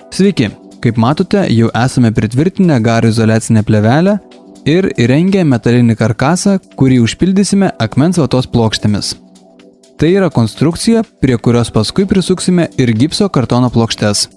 Sveiki, kaip matote, jau esame pritvirtinę garų izoliacinę plėvelę ir įrengę metalinį karkasą, kurį užpildysime akmens vatos plokštėmis. Tai yra konstrukcija, prie kurios paskui prisuksime ir gipso kartono plokštes.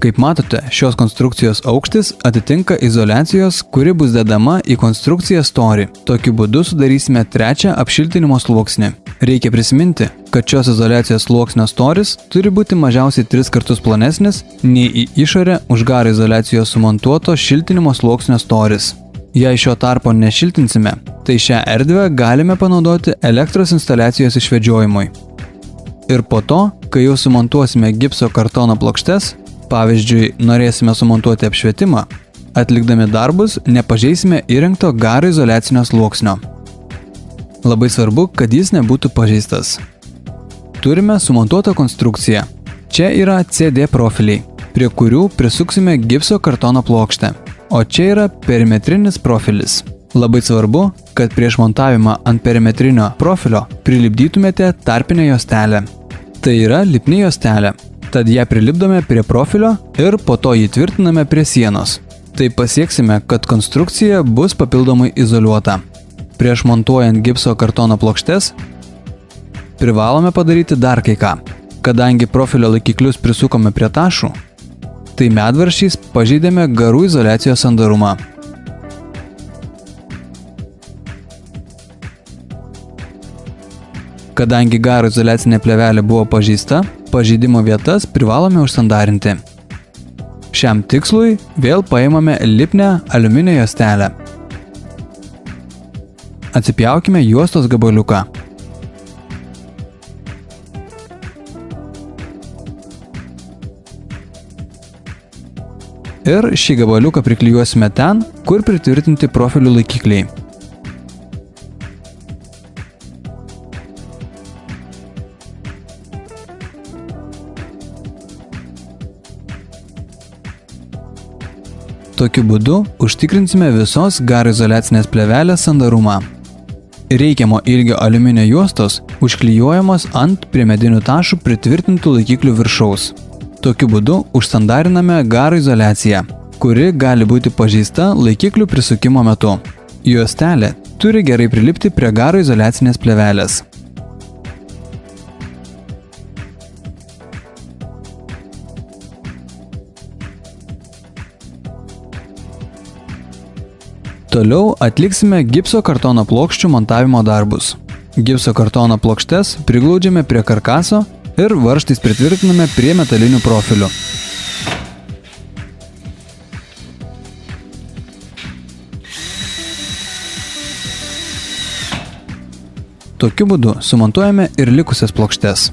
Kaip matote, šios konstrukcijos aukštis atitinka izoliacijos, kuri bus dedama į konstrukciją storį. Tokiu būdu sudarysime trečią apšiltinimo sluoksnį. Reikia prisiminti, kad šios izoliacijos sluoksnio storis turi būti mažiausiai 3 kartus plonesnis nei į išorę už garą izoliacijos sumontuoto šiltinimo sluoksnio storis. Jei šio tarpo nešiltinsime, tai šią erdvę galime panaudoti elektros instaliacijos išvedžiojimui. Ir po to, kai jau sumontuosime gipso kartono plokštes, pavyzdžiui, norėsime sumontuoti apšvietimą, atlikdami darbus nepažeisime įrengto garų izoliacinio sluoksnio. Labai svarbu, kad jis nebūtų pažeistas. Turime sumontuotą konstrukciją. Čia yra CD profiliai, prie kurių prisuksime gipso kartono plokštę, o čia yra perimetrinis profilis. Labai svarbu, kad prieš montavimą ant perimetrinio profilio prilipdytumėte tarpinę juostelę. Tai yra lipni juostelė. Tad ją prilipdome prie profilio ir po to jį tvirtiname prie sienos. Taip pasieksime, kad konstrukcija bus papildomai izoliuota. Prieš montuojant gipso kartono plokštes privalome padaryti dar kai ką. Kadangi profilio laikiklius prisukome prie tašų, tai medvaržčiais pažeidėme garų izoliacijos sandarumą. Kadangi garų izoliacinė plėvelė buvo pažeista, pažeidimo vietas privalome užsandarinti. Šiam tikslui vėl paimame lipnią aliuminio juostelę. Atsipjaukime juostos gabaliuką. Ir šį gabaliuką priklijuosime ten, kur pritvirtinti profilių laikikliai. Tokiu būdu užtikrinsime visos garų izoliacinės plėvelės sandarumą. Reikiamo ilgio aliuminio juostos užklijuojamos ant prie medinių tašų pritvirtintų laikiklių viršaus. Tokiu būdu užsandariname garų izoliaciją, kuri gali būti pažeista laikiklių prisukimo metu. Juostelė turi gerai prilipti prie garų izoliacinės plėvelės. Toliau atliksime gipso kartono plokščių montavimo darbus. Gipso kartono plokštes priglaudžiame prie karkaso ir varžtais pritvirtiname prie metalinių profilių. Tokiu būdu sumontuojame ir likusias plokštes.